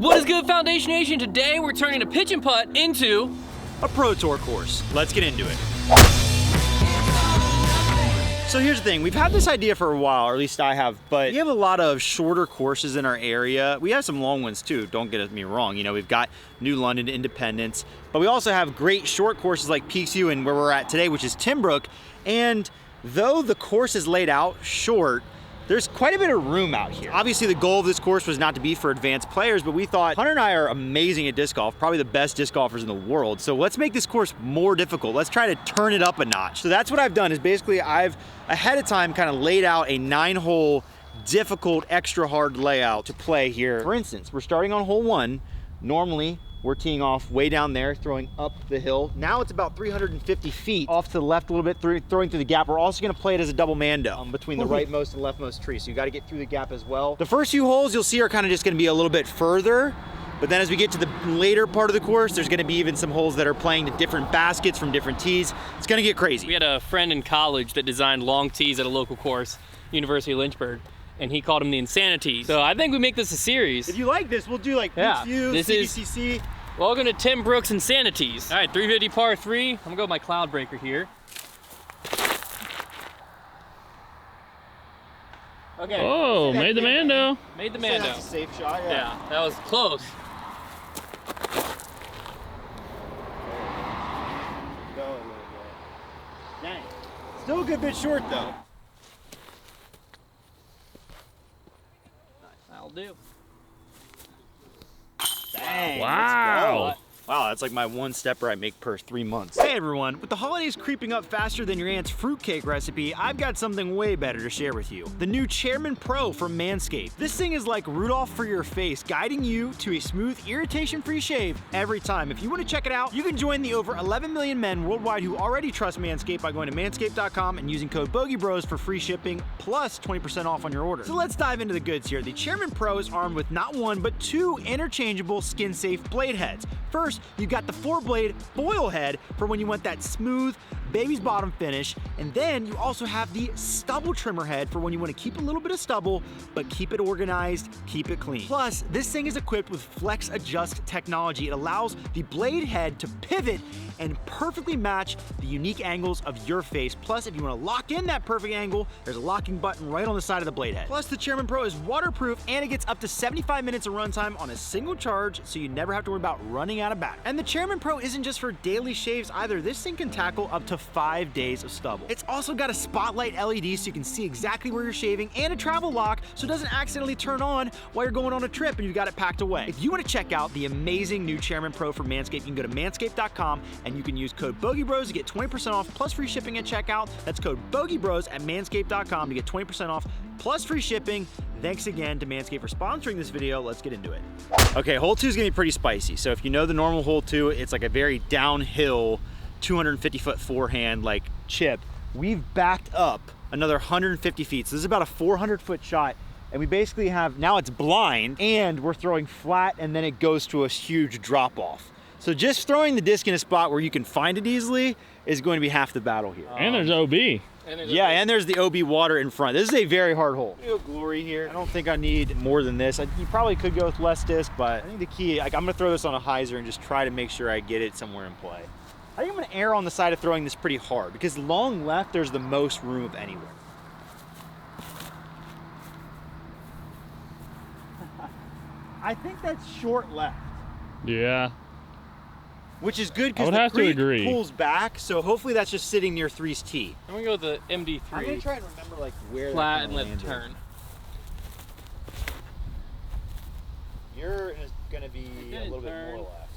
What is good, Foundation Nation? Today we're turning a pitch and putt into a Pro Tour course. Let's get into it. So here's the thing, we've had this idea for a while, or at least I have, but we have a lot of shorter courses in our area. We have some long ones too, don't get me wrong. You know, we've got New London, Independence, but we also have great short courses like Peaksview and where we're at today, which is Timbrook. And though the course is laid out short, there's quite a bit of room out here. Obviously, the goal of this course was not to be for advanced players, but we thought Hunter and I are amazing at disc golf, probably the best disc golfers in the world. So let's make this course more difficult. Let's try to turn it up a notch. So that's what I've done is basically I've ahead of time kind of laid out a 9-hole difficult, extra hard layout to play here. For instance, we're starting on hole 1. Normally, we're teeing off way down there, throwing up the hill. Now it's about 350 feet off to the left a little bit, throwing through the gap. We're also gonna play it as a double mando between the rightmost and leftmost tree. So you gotta get through the gap as well. The first few holes you'll see are kind of just gonna be a little bit further, but then as we get to the later part of the course, there's gonna be even some holes that are playing to different baskets from different tees. It's gonna get crazy. We had a friend in college that designed long tees at a local course, University of Lynchburg, and he called them the Insanities. So I think we make this a series. If you like this, we'll do like Peaksview, CBCC. Welcome to Timbrook's Insanities. All right, 350 par 3. I'm gonna go with my cloud breaker here. Okay. Oh, made the mando. Made the mando. That's a safe shot, yeah, that was close. Go a little bit. Dang. Still a good bit short though. That'll do. Dang, wow. Wow, that's like my one stepper I make per 3 months. Hey everyone, with the holidays creeping up faster than your aunt's fruitcake recipe, I've got something way better to share with you. The new Chairman Pro from Manscaped. This thing is like Rudolph for your face, guiding you to a smooth, irritation-free shave every time. If you want to check it out, you can join the over 11 million men worldwide who already trust Manscaped by going to manscaped.com and using code BogeyBros for free shipping plus 20% off on your order. So let's dive into the goods here. The Chairman Pro is armed with not one, but 2 interchangeable skin-safe blade heads. First, you've got the 4-blade foil head for when you want that smooth baby's bottom finish, and then you also have the stubble trimmer head for when you want to keep a little bit of stubble, but keep it organized, keep it clean. Plus, this thing is equipped with Flex Adjust technology. It allows the blade head to pivot and perfectly match the unique angles of your face. Plus, if you want to lock in that perfect angle, there's a locking button right on the side of the blade head. Plus, the Chairman Pro is waterproof and it gets up to 75 minutes of runtime on a single charge, so you never have to worry about running out of battery. And the Chairman Pro isn't just for daily shaves either. This thing can tackle up to 5 days of stubble. It's also got a spotlight LED so you can see exactly where you're shaving, and a travel lock so it doesn't accidentally turn on while you're going on a trip and you've got it packed away. If you want to check out the amazing new Chairman Pro from Manscaped, you can go to manscaped.com and you can use code BogeyBros to get 20% off plus free shipping at checkout. That's code BogeyBros at manscaped.com to get 20% off plus free shipping. Thanks again to Manscaped for sponsoring this video. Let's get into it. Okay, hole 2 is gonna be pretty spicy. So if you know the normal hole 2, it's like a very downhill 250-foot forehand like chip. We've backed up another 150 feet. So this is about a 400-foot shot. And we basically have, now it's blind and we're throwing flat and then it goes to a huge drop off. So just throwing the disc in a spot where you can find it easily is going to be half the battle here. And there's OB. And there's the OB water in front. This is a very hard hole. Glory here. I don't think I need more than this. You probably could go with less disc, but I think the key, like, I'm gonna throw this on a hyzer and just try to make sure I get it somewhere in play. I think I'm gonna err on the side of throwing this pretty hard because long left, there's the most room of anywhere. I think that's short left. Yeah. Which is good because the creek pulls back, so hopefully that's just sitting near 3's tee. I'm gonna go with the MD3. I'm gonna try and remember like where flat and let turn. You're gonna be a little bit more left.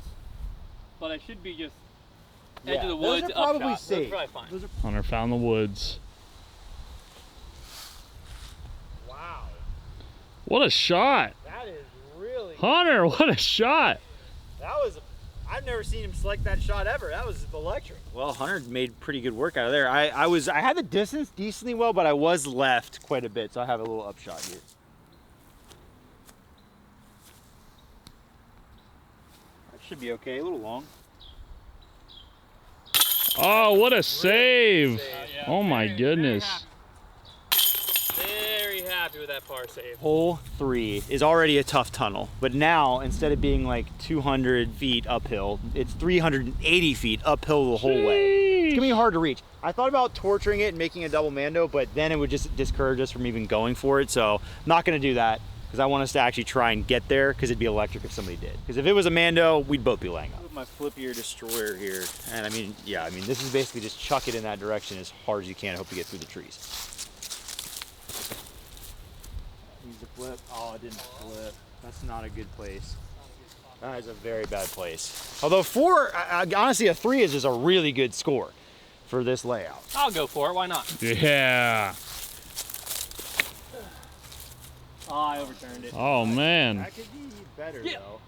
But I should be just edge of the woods. Those are probably up safe. Those are probably fine. Hunter found the woods. Wow. What a shot. That is really. Hunter, what a shot. That was, I've never seen him select that shot ever. That was electric. Well, Hunter made pretty good work out of there. I had the distance decently well, but I was left quite a bit, so I have a little upshot here. That should be okay, a little long. Oh, what a save. Yeah, oh my goodness. Very happy with that. that par save. Hole 3 is already a tough tunnel, but now instead of being like 200 feet uphill, it's 380 feet uphill the whole way. It's gonna be hard to reach. I thought about torturing it and making a double mando, but then it would just discourage us from even going for it. So I'm not gonna do that because I want us to actually try and get there because it'd be electric if somebody did. Because if it was a mando, we'd both be laying up. My flippier destroyer here, and I mean, yeah, I mean, this is basically just chuck it in that direction as hard as you can. Hope to get through the trees. Use the flip. Oh, it didn't flip. That's not a good place. That is a very bad place. Although 4, honestly, a 3 is just a really good score for this layout. I'll go for it. Why not? Yeah. Oh, I overturned it. Oh, man. That could be better, though.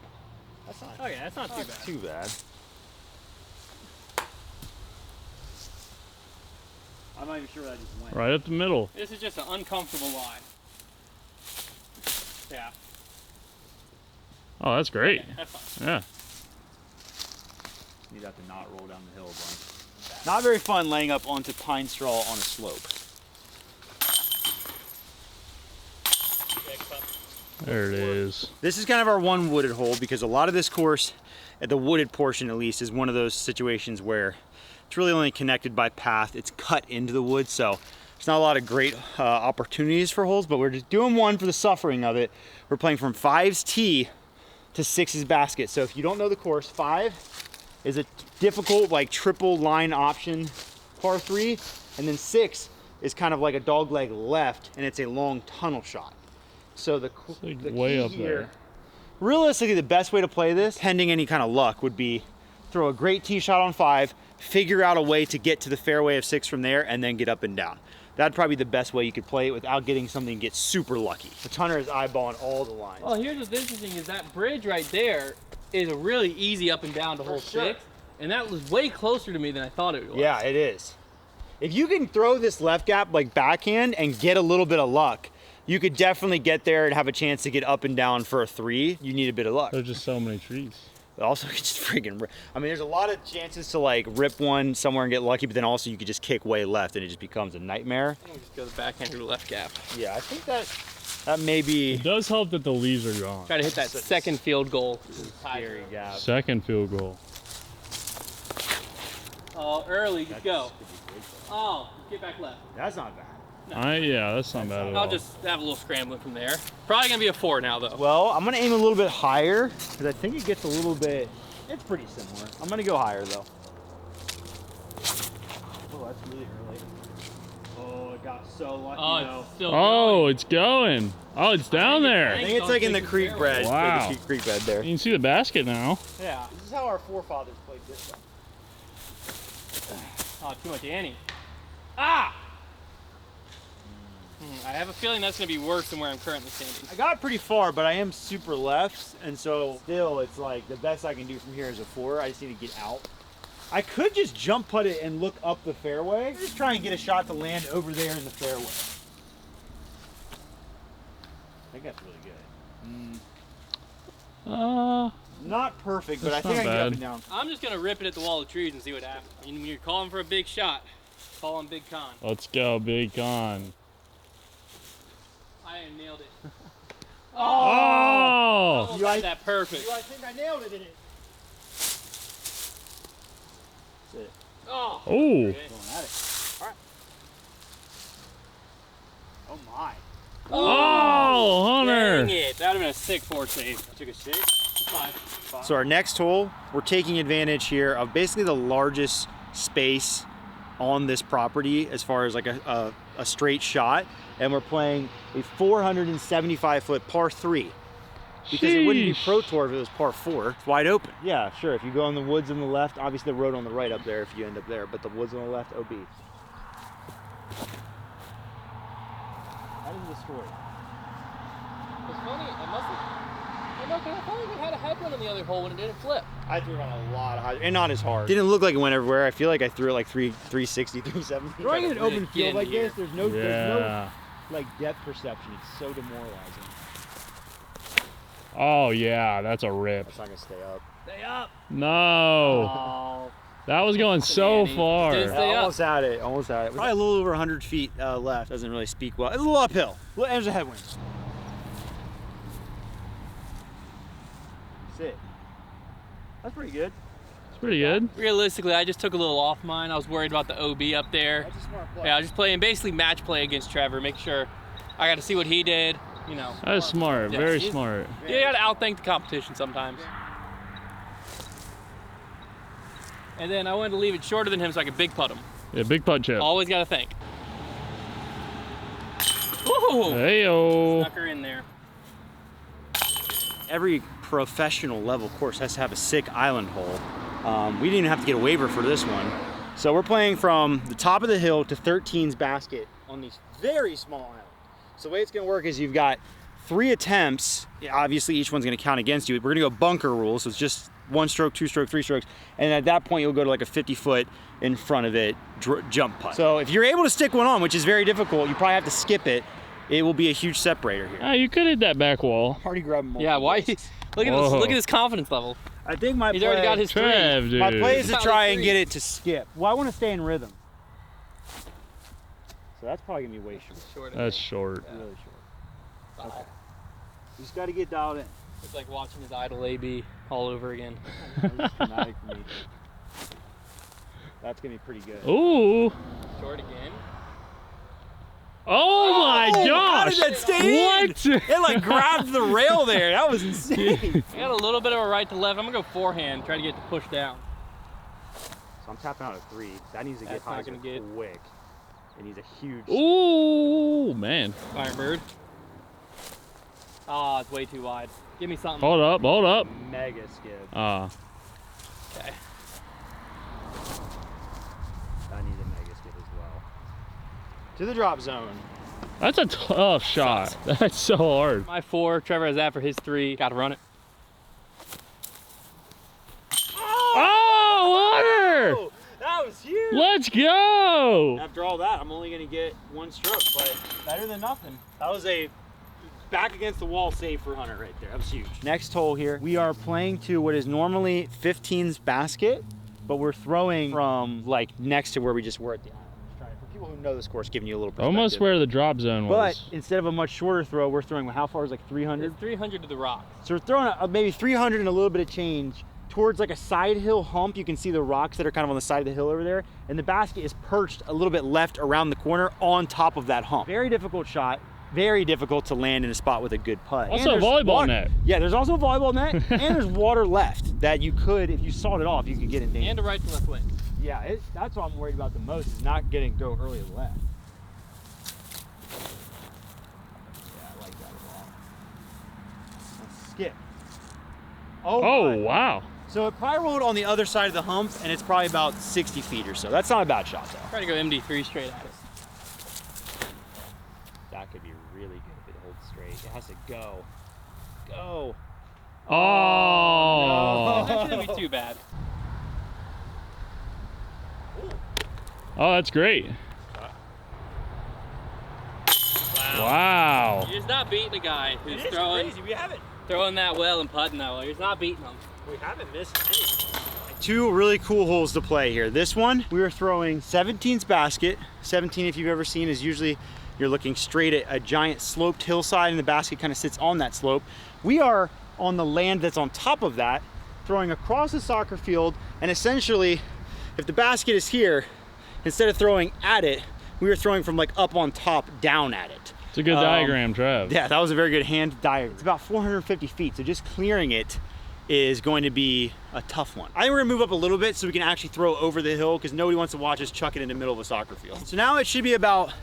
That's not. Okay, that's not too bad. I'm not even sure where that just went. Right up the middle. This is just an uncomfortable line. Yeah. Oh, that's great. Okay, that's fine. Yeah. Need that to not roll down the hill a bunch. Not very fun laying up onto pine straw on a slope. There it is. This is kind of our one wooded hole because a lot of this course, at the wooded portion at least, is one of those situations where it's really only connected by path. It's cut into the woods, so there's not a lot of great opportunities for holes, but we're just doing one for the suffering of it. We're playing from 5's tee to 6's basket. So if you don't know the course, 5 is a difficult like triple line option par 3, and then 6 is kind of like a dog leg left, and it's a long tunnel shot. So the like the way key up here, there. realistically, the best way to play this, pending any kind of luck, would be throw a great tee shot on 5, figure out a way to get to the fairway of 6 from there, and then get up and down. That'd probably be the best way you could play it without getting something to get super lucky. The Tunner is eyeballing all the lines. Well, here's what's interesting is that bridge right there is a really easy up and down to hole 6, and that was way closer to me than I thought it was. Yeah, it is. If you can throw this left gap like backhand and get a little bit of luck, you could definitely get there and have a chance to get up and down for a 3. You need a bit of luck. There's just so many trees. Also, you just freaking rip. I mean, there's a lot of chances to like rip one somewhere and get lucky, but then also you could just kick way left and it just becomes a nightmare. I'm gonna just go the backhand to the left gap. Yeah, I think that may be It does help that the leaves are gone. Try to hit that second field goal. scary gap. Second field goal. Oh, early, just go. Oh, get back left. That's not bad. Yeah, that's not bad at all. I'll just have a little scrambling from there. Probably gonna be a 4 now though. Well, I'm gonna aim a little bit higher because I think it gets a little bit. It's pretty similar. I'm gonna go higher though. Oh, that's really early. Oh, it got so lucky though. It's still Oh, it's going. Oh, it's down there. I think it's like in the creek bed. Wow. The creek bed there. You can see the basket now. Yeah. This is how our forefathers played this stuff. Oh, too much Annie. Ah! I have a feeling that's gonna be worse than where I'm currently standing. I got pretty far, but I am super left, and so still it's like the best I can do from here is a 4. I just need to get out. I could just jump putt it and look up the fairway. Just try and get a shot to land over there in the fairway. I think that's really good. Not perfect, but I That's think I not can get up bad. and down. I'm just gonna rip it at the wall of trees and see what happens. I mean, when you're calling for a big shot, call on Big Con. Let's go, Big Con. I nailed it. Oh! Almost You had like- that perfect. I think I nailed it, didn't it? That's it. Oh. Oh! Going at it. All right. Oh my. Oh, Hunter! Dang it. That would have been a sick 4 save. Took a 6. 5. So our next hole, we're taking advantage here of basically the largest space on this property as far as like a straight shot, and we're playing a 475-foot par 3 because it wouldn't be Sheesh. Pro Tour if it was par 4. It's wide open. Yeah, sure. If you go in the woods on the left, obviously the road on the right up there if you end up there, but the woods on the left, OB. That is the story. It's funny. It must have. I know, because I thought we had a headwind on the other hole when it didn't flip. I threw it on a lot of high, and not as hard. Didn't look like it went everywhere. I feel like I threw it like 360, 370. Throwing in an open field like this, there's no Yeah. like depth perception. It's so demoralizing. Oh, yeah, that's a rip. It's not gonna stay up. Stay up. No. Oh. That was going so far. Just stay up. Almost at it, almost at it. Probably a little over 100 feet left. Doesn't really speak well. It's a little uphill. There's a headwind. Sit. That's pretty good. It's pretty good. Realistically, I just took a little off mine. I was worried about the OB up there. That's a smart play. Yeah, I was just playing basically match play against Trevor. Make sure I got to see what he did. You know. That is smart. Yeah, Very he's- smart. You got to outthink the competition sometimes. And then I wanted to leave it shorter than him so I could big putt him. Yeah, big putt chip. Always got to think. Woo! Hey-o. Snuck her in there. Every professional level course has to have a sick island hole. We didn't even have to get a waiver for this one. So we're playing from the top of the hill to 13's basket on these very small islands. So the way it's gonna work is you've got 3 attempts. Obviously each one's gonna count against you. We're gonna go bunker rule, so it's just 1 stroke, 2 stroke, 3 strokes. And at that point you'll go to like a 50-foot in front of it jump putt. So if you're able to stick one on, which is very difficult, you probably have to skip it. It will be a huge separator here. Ah, you could hit that back wall. Already grabbed multiple Yeah, why? balls. Look at this. Look at his confidence level. I think my He's play, already got his Trev, three. dude. my play is to Solid try and three. get it to skip. Well, I want to stay in rhythm. So that's probably gonna be way short. That's short. Really short. Okay. You just got to get dialed in. It's like watching his idol AB all over again. That's dramatic for me. That's gonna be pretty good. Ooh. Short again. Oh my how gosh. did that stay in? What? It like grabbed the rail there. That was insane. I got a little bit of a right to left. I'm gonna go forehand, try to get the push down. So I'm tapping out a 3. That needs to That's get high not gonna get- quick. It needs a huge. Ooh, man. Firebird. Oh, it's way too wide. Give me something. Hold up, hold up. Mega skip. Ah. Okay. I need a mega skip as well. To the drop zone. That's a tough shot. That's so hard. My 4. Trevor has that for his 3. Got to run it. Oh, Hunter! Oh, that was huge. Let's go! After all that, I'm only gonna get 1 stroke, but better than nothing. That was a back against the wall save for Hunter right there. That was huge. Next hole here, we are playing to what is normally 15's basket, but we're throwing from like next to where we just were at the island. Just trying, for people who know this course, giving you a little perspective. Almost where the drop zone But was. instead of a much shorter throw, we're throwing how far is like 300? It's 300 to the rock. So we're throwing maybe 300 and a little bit of change towards like a side hill hump. You can see the rocks that are kind of on the side of the hill over there. And the basket is perched a little bit left around the corner on top of that hump. Very difficult shot. Very difficult to land in a spot with a good putt. Also And a there's volleyball water. net. Yeah, there's also a volleyball net. And there's water left that you could, if you sawed it off, you could get in danger. And a right to left wing. Yeah, that's what I'm worried about the most, is not getting go early left. Yeah, I like that a lot. Let's skip. Oh, my. wow. So it probably rolled on the other side of the hump, and it's probably about 60 feet or so. That's not a bad shot, though. Try to go MD3 straight at it. That could be really good if it holds straight. It has to go. Go. Oh. That shouldn't be too bad. Oh, that's great. Wow. You're just not beating a guy who's throwing that well and putting that well. You're just not beating him. We haven't missed anything. 2 really cool holes to play here. This one, we are throwing 17's basket. 17, if you've ever seen, is usually you're looking straight at a giant sloped hillside and the basket kind of sits on that slope. We are on the land that's on top of that, throwing across the soccer field, and essentially, if the basket is here, instead of throwing at it, we were throwing from like up on top down at it. It's a good diagram, Trev. Yeah, that was a very good hand diagram. It's about 450 feet, so just clearing it is going to be a tough one. I think we're gonna move up a little bit so we can actually throw over the hill, because nobody wants to watch us chuck it in the middle of a soccer field. So now it should be about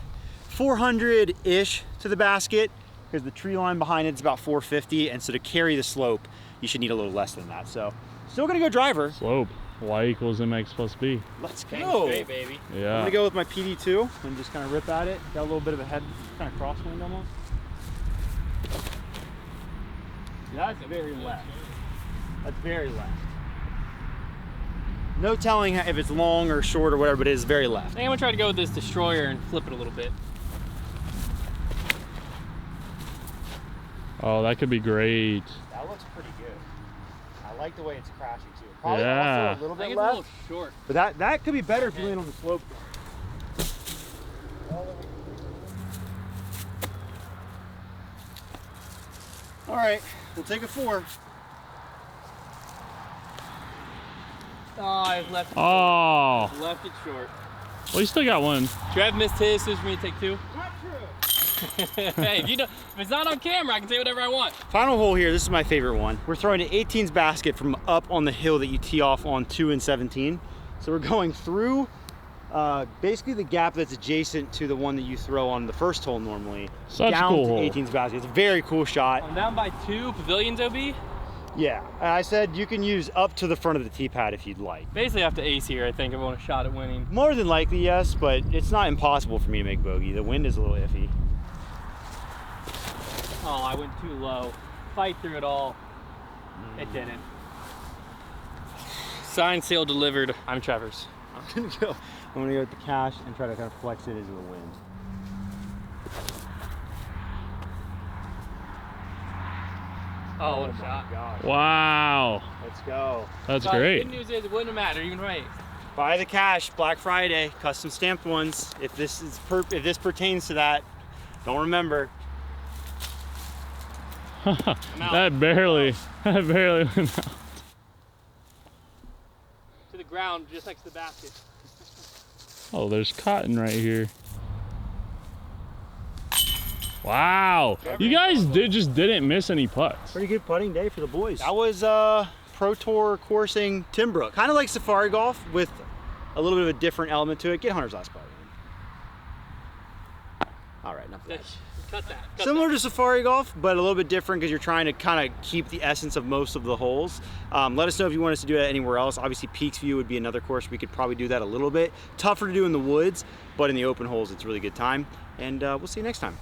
400-ish to the basket, because the tree line behind it's about 450, and so to carry the slope, you should need a little less than that. So still gonna go driver. Slope. Y equals mx plus b. Let's Bang go. straight, baby. I'm Yeah. gonna go with my PD2 and just kind of rip at it. Got a little bit of a head, kind of crosswind almost. That's very left. That's very left. No telling if it's long or short or whatever, but it is very I left. think I'm gonna try to go with this destroyer and flip it a little bit. Oh, that could be great. That looks pretty good. I like the way it's crashing too. Probably Yeah. also a little I bit think it's a left. little short. But that could be better if you lean on the slope. All right, we'll take a 4. Oh, I left it Oh, short. Left it short. well, you still got one. Trev missed his, so it's for me to take 2. Not true. Hey, if it's not on camera, I can say whatever I want. Final hole here, this is my favorite one. We're throwing an 18s basket from up on the hill that you tee off on 2 and 17. So we're going through basically the gap that's adjacent to the one that you throw on the first hole normally. Such a down cool to hole. 18s basket. It's a very cool shot. I'm down by 2 pavilions, OB. Yeah, and I said you can use up to the front of the tee pad if you'd like. Basically, I have to ace here, I think, if I want a shot at winning. More than likely, yes, but it's not impossible for me to make bogey. The wind is a little iffy. Oh, I went too low. Fight through it all. It didn't. Signed, sealed, delivered. I'm Trevor's. I'm gonna go with the cash and try to kind of flex it into the wind. Oh, what a shot. God. Wow, Let's go. that's But great. The good news is it wouldn't matter, even right. Buy the cash, Black Friday, custom stamped ones. If this is if this pertains to that, don't remember. that barely went out. To the ground, just next to the basket. Oh, there's cotton right here. Wow, you guys didn't miss any putts. Pretty good putting day for the boys. That was Pro Tour coursing Timbrook. Kind of like Safari Golf with a little bit of a different element to it. Get Hunter's last putt. All right, enough of that. Cut that. Cut Similar to Safari Golf, but a little bit different because you're trying to kind of keep the essence of most of the holes. Let us know if you want us to do that anywhere else. Obviously, Peaks View would be another course. We could probably do that a little bit. Tougher to do in the woods, but in the open holes, it's a really good time. And we'll see you next time.